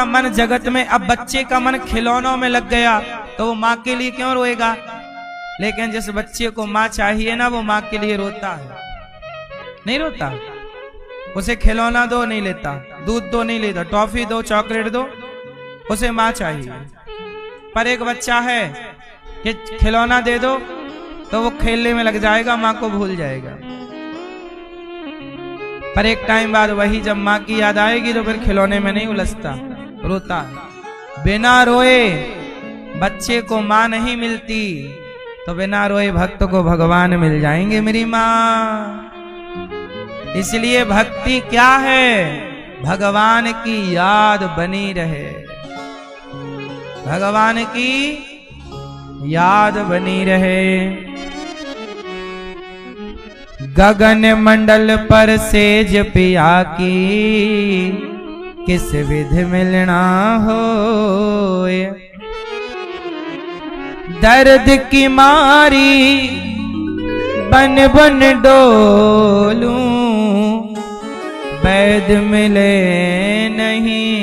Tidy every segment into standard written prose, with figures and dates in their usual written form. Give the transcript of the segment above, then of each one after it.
मन जगत में, अब बच्चे का मन खिलौनों में लग गया तो वो माँ के लिए क्यों रोएगा? लेकिन जिस बच्चे को माँ चाहिए ना, वो माँ के लिए रोता है, नहीं रोता? उसे खिलौना दो नहीं लेता, दूध दो नहीं लेता, टॉफी दो, चॉकलेट दो, उसे माँ चाहिए। पर एक बच्चा है कि खिलौना दे दो तो वो खेलने में लग जाएगा, माँ को भूल जाएगा। पर एक टाइम बाद वही जब माँ की याद आएगी तो फिर खिलौने में नहीं उलझता, रोता है। बिना रोए बच्चे को माँ नहीं मिलती, तो बिना रोए भक्त को भगवान मिल जाएंगे मेरी माँ। इसलिए भक्ति क्या है? भगवान की याद बनी रहे, भगवान की याद बनी रहे। गगन मंडल पर सेज पिया की, किस विधि मिलना होए। दर्द की मारी बन बन डोलूं, वैद मिले नहीं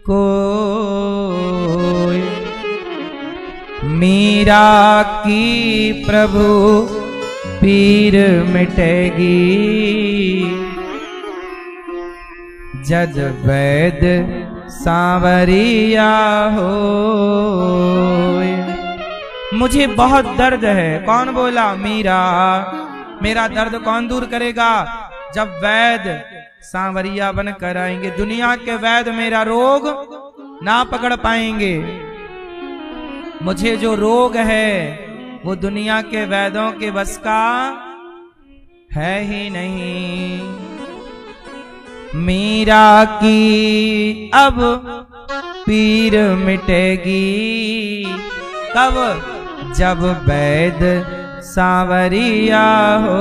कोई। मीरा की प्रभु पीर मिटेगी, जद वैद सांवरिया हो। मुझे बहुत दर्द है, कौन बोला? मीरा। मेरा दर्द कौन दूर करेगा? जब वैद सांवरिया बन कर आएंगे। दुनिया के वैद मेरा रोग ना पकड़ पाएंगे। मुझे जो रोग है वो दुनिया के वैदों के बस का है ही नहीं। मीरा की अब पीर मिटेगी, कब? जब वैद सांवरिया हो।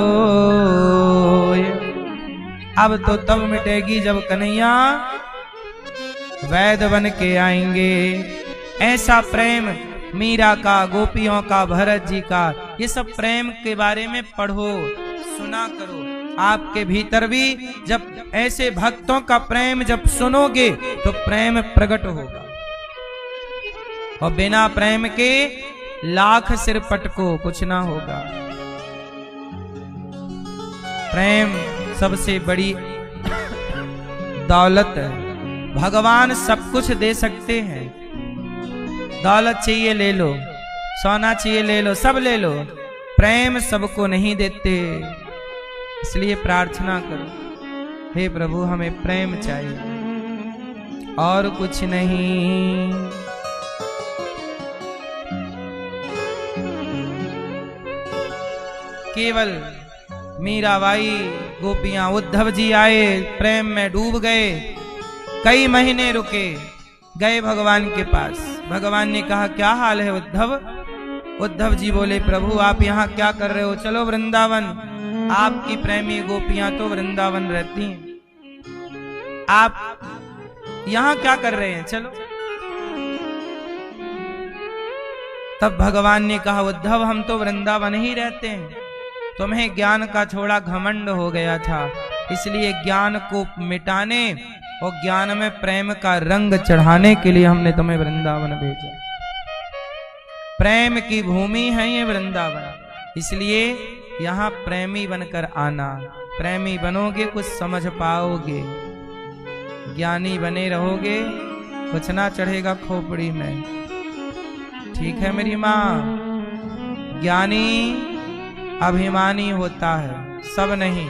अब तो तब मिटेगी जब कन्हैया वैद बन के आएंगे। ऐसा प्रेम मीरा का, गोपियों का, भरत जी का, ये सब प्रेम के बारे में पढ़ो, सुना करो। आपके भीतर भी जब ऐसे भक्तों का प्रेम जब सुनोगे तो प्रेम प्रकट होगा। और बिना प्रेम के लाख सिर पटको कुछ ना होगा। प्रेम सबसे बड़ी दौलत है। भगवान सब कुछ दे सकते हैं। दौलत चाहिए ले लो, सोना चाहिए ले लो, सब ले लो। प्रेम सबको नहीं देते। इसलिए प्रार्थना करो, हे प्रभु हमें प्रेम चाहिए और कुछ नहीं। केवल मीराबाई, गोपियां, उद्धव जी आए, प्रेम में डूब गए। कई महीने रुके, गए भगवान के पास। भगवान ने कहा क्या हाल है उद्धव? उद्धव जी बोले प्रभु आप यहाँ क्या कर रहे हो? चलो वृंदावन, आपकी प्रेमी गोपियां तो वृंदावन रहती हैं, आप यहाँ क्या कर रहे हैं? चलो। तब भगवान ने कहा उद्धव हम तो वृंदावन ही रहते हैं, तुम्हें ज्ञान का थोड़ा घमंड हो गया था, इसलिए ज्ञान को मिटाने और ज्ञान में प्रेम का रंग चढ़ाने के लिए हमने तुम्हें वृंदावन भेजा। प्रेम की भूमि है ये वृंदावन, इसलिए यहाँ प्रेमी बनकर आना। प्रेमी बनोगे कुछ समझ पाओगे, ज्ञानी बने रहोगे कुछ ना चढ़ेगा खोपड़ी में। ठीक है मेरी माँ? ज्ञानी अभिमानी होता है, सब नहीं।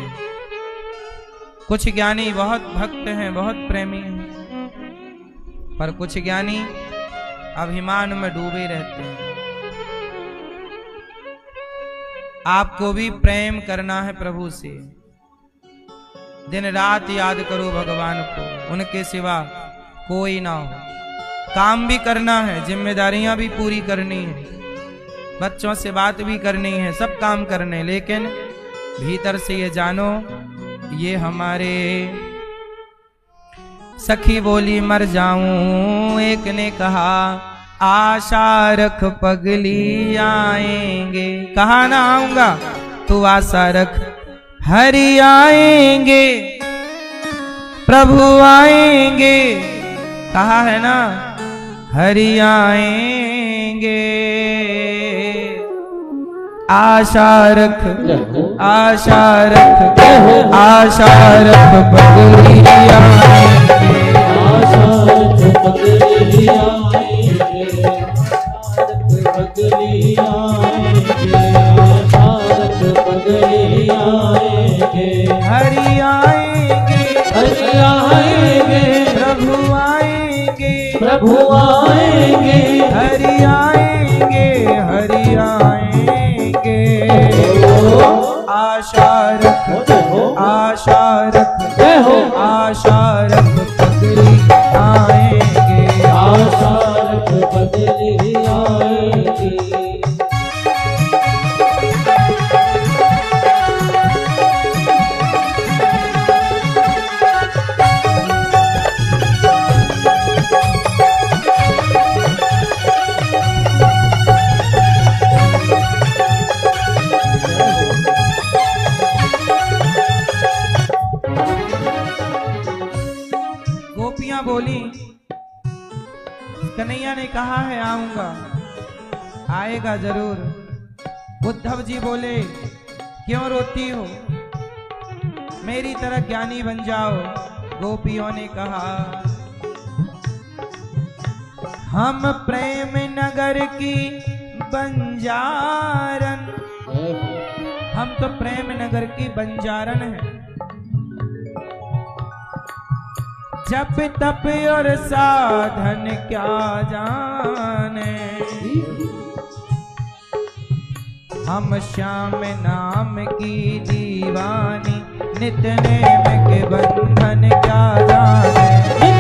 कुछ ज्ञानी बहुत भक्त हैं, बहुत प्रेमी हैं, पर कुछ ज्ञानी अभिमान में डूबे रहते हैं। आपको भी प्रेम करना है प्रभु से। दिन रात याद करो भगवान को, उनके सिवा कोई ना हो। काम भी करना है, जिम्मेदारियां भी पूरी करनी है, बच्चों से बात भी करनी है, सब काम करने, लेकिन भीतर से ये जानो ये हमारे। सखी बोली मर जाऊं, एक ने कहा आशा रख पगली आएंगे। कहा ना आऊंगा, तू आशा रख हरि आएंगे, प्रभु आएंगे, कहा है ना, हरि आएंगे आशा रख, आशा रख, आशा रख बदली आएंगे, आशा रख बदली आएंगे, बदली आएंगे, आशा रख बदली आएंगे, हरि आएंगे, हरि आएंगे, प्रभु आएंगे, प्रभु आएंगे, हरि आएंगे, हरि आएंगे, आशा रख, आशा रख, आशा रख बदली आएंगे, आशा रख बदली आएंगे। गोपियां बोली, कन्हैया ने कहा है आऊंगा, आएगा जरूर। उद्धव जी बोले, क्यों रोती हो, मेरी तरह ज्ञानी बन जाओ। गोपियों ने कहा, हम प्रेम नगर की बंजारन, हम तो प्रेम नगर की बंजारन हैं, जप तप और साधन क्या जाने, हम श्याम नाम की दीवानी, नित नेम के बंधन क्या जाने,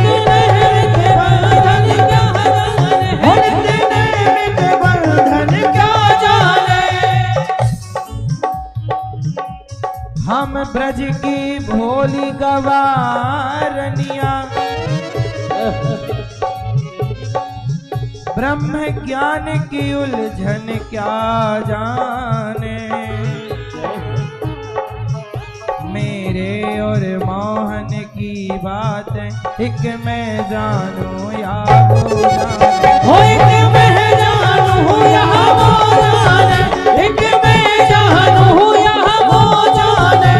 नित नेम के बंधन क्या जाने, नित नेम के बंधन क्या जाने, हम ब्रज की भोली गवारनिया, ब्रह्म ज्ञान की उलझन क्या जाने, मेरे और मोहन की बात एक मैं जानू या वो जाने, एक मैं जानू या वो जाने, एक मैं जानू या वो जाने।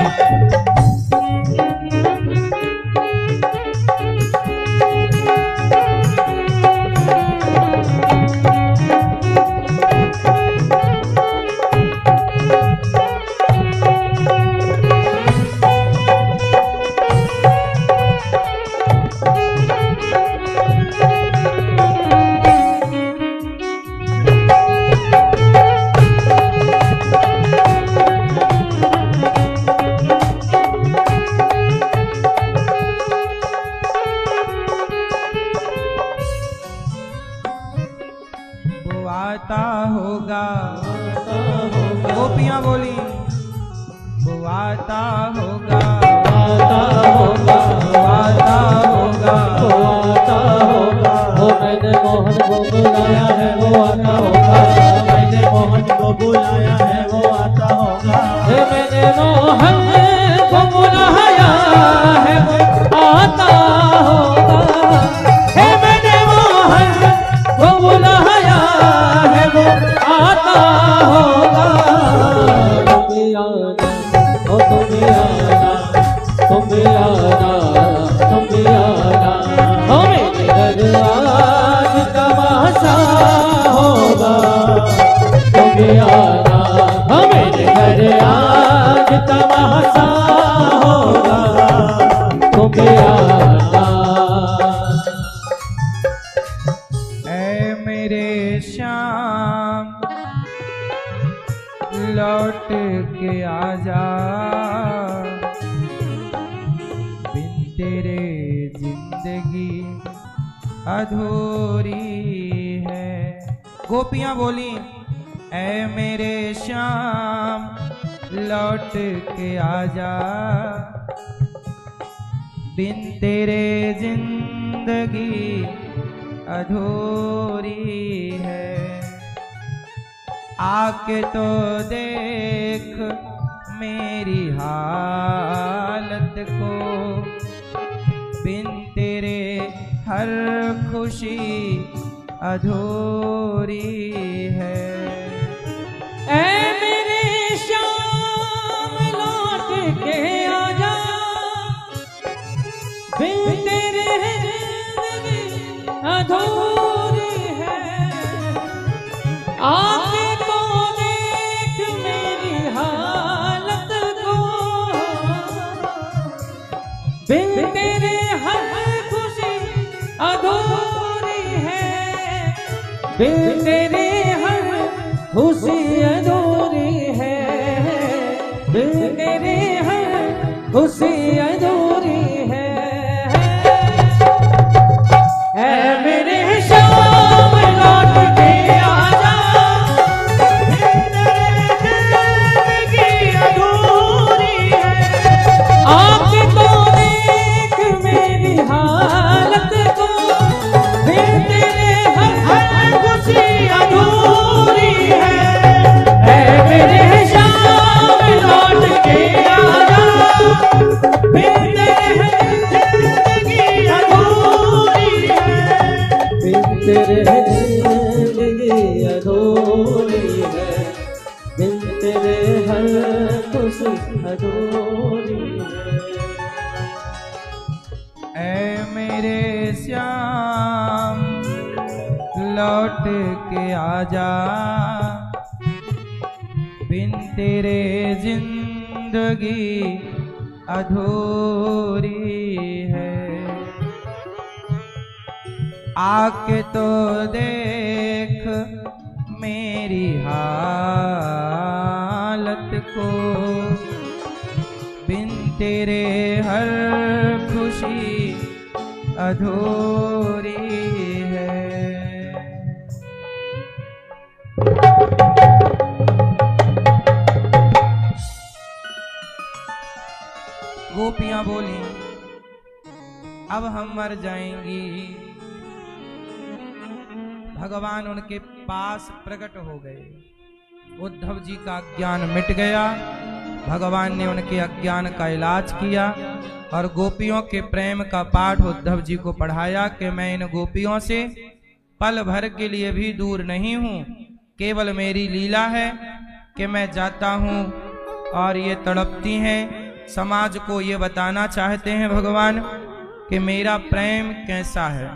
आता होगा, गोपियां बोली, वो आता होगा, आता होगा, आता होगा, आता होगा, वो मैंने मोहन को बुलाया है, वो आता होगा, मैंने मोहन को बुलाया है, वो आता होगा, मैंने मोहन को बुलाया है, वो आता होगा, मैंने मोहन को बुलाया है, वो आता होगा। तुम भी आना, तुम भी आना, तुम भी आना, हमें घर आज तमाशा होगा। तुम भी आना, हमें घर आज तमाशा होगा। तुम भी आना। ऐ मेरे श्याम लौट के आजा, बिन तेरे जिंदगी अधूरी है। गोपियां बोली, ऐ मेरे श्याम लौट के आजा, बिन तेरे जिंदगी अधूरी है। आके तो देख मेरी हालत को, बिन तेरे हर खुशी अधूरी है। ऐ मेरे श्याम लौट के आजा, बिन तेरे जिंदगी अधूरी है। आके तो देख मेरी हालत को, बिन तेरे हर खुशी अधूरी है। बिन तेरे हर खुशी अधूरी है। बिन तेरे हर खुशी अधूरी है। ऐ मेरे श्याम लौट के आजा, बिन तेरे जिंदगी अधूरी है। आके तो देख मेरी हालत को, बिन तेरे हर खुशी अधूरी है। ऐ मेरे श्याम लौट के आजा, बिन तेरे जिंदगी अधूरी है। बिन तेरे जिंदगी अधूरी है। बिन तेरे हर खुशी अधूरी है। ऐ मेरे श्याम लौट के आजा, बिन तेरे जिंदगी अधूरी है। आके तो देख मेरी हालत को, बिन तेरे हर खुशी अधूरी है। गोपियां बोली, अब हम मर जाएंगी। भगवान उनके पास प्रकट हो गए। उद्धव जी का अज्ञान मिट गया। भगवान ने उनके अज्ञान का इलाज किया और गोपियों के प्रेम का पाठ उद्धव जी को पढ़ाया कि मैं इन गोपियों से पल भर के लिए भी दूर नहीं हूं। केवल मेरी लीला है कि मैं जाता हूं और ये तड़पती हैं। समाज को ये बताना चाहते हैं भगवान कि मेरा प्रेम कैसा है।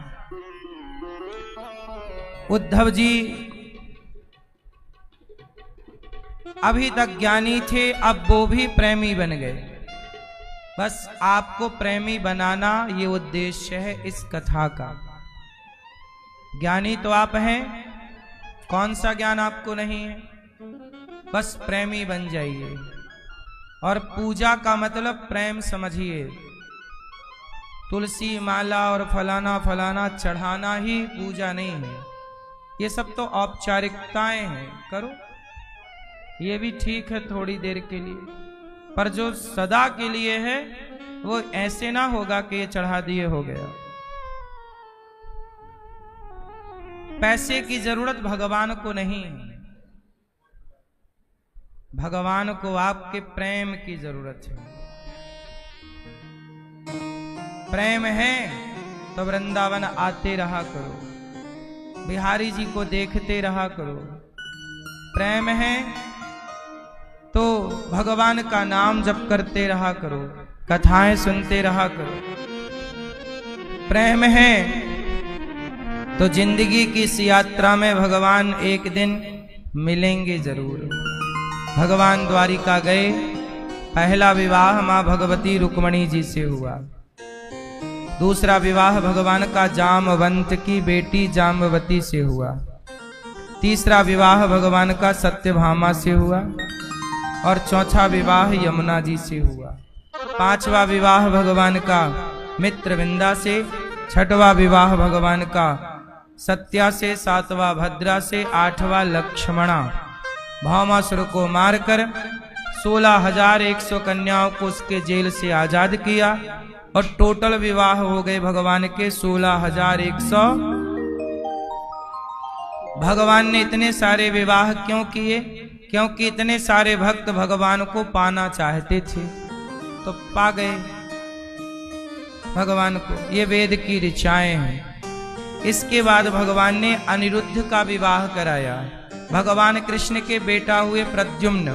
उद्धव जी अभी तक ज्ञानी थे, अब वो भी प्रेमी बन गए। बस आपको प्रेमी बनाना ये उद्देश्य है इस कथा का। ज्ञानी तो आप हैं, कौन सा ज्ञान आपको नहीं है? बस प्रेमी बन जाइए। और पूजा का मतलब प्रेम समझिए। तुलसी माला और फलाना फलाना चढ़ाना ही पूजा नहीं है। ये सब तो औपचारिकताएं हैं, करो ये भी ठीक है थोड़ी देर के लिए, पर जो सदा के लिए है वो ऐसे ना होगा कि ये चढ़ा दिए हो गया। पैसे की जरूरत भगवान को नहीं है, भगवान को आपके प्रेम की जरूरत है। प्रेम है तो वृंदावन आते रहा करो, बिहारी जी को देखते रहा करो। प्रेम है तो भगवान का नाम जप करते रहा करो, कथाएं सुनते रहा करो। प्रेम है तो जिंदगी की इस यात्रा में भगवान एक दिन मिलेंगे जरूर। भगवान द्वारिका गए, पहला विवाह मां भगवती रुक्मणी जी से हुआ। दूसरा विवाह भगवान का जामवंत की बेटी जाम्बवती से हुआ। तीसरा विवाह भगवान का सत्यभामा से हुआ और चौथा विवाह यमुना जी से हुआ। पांचवा विवाह भगवान का मित्रविंदा से, छठवां विवाह भगवान का सत्या से, सातवां भद्रा से, आठवां लक्ष्मणा। भामासुर को मारकर 16,100 कन्याओं को उसके जेल से आजाद किया और टोटल विवाह हो गए भगवान के 16,100। भगवान ने इतने सारे विवाह क्यों किए? क्योंकि इतने सारे भक्त भगवान को पाना चाहते थे तो पा गए। भगवान को, ये वेद की ऋचाएं हैं। इसके बाद भगवान ने अनिरुद्ध का विवाह कराया। भगवान कृष्ण के बेटा हुए प्रद्युम्न।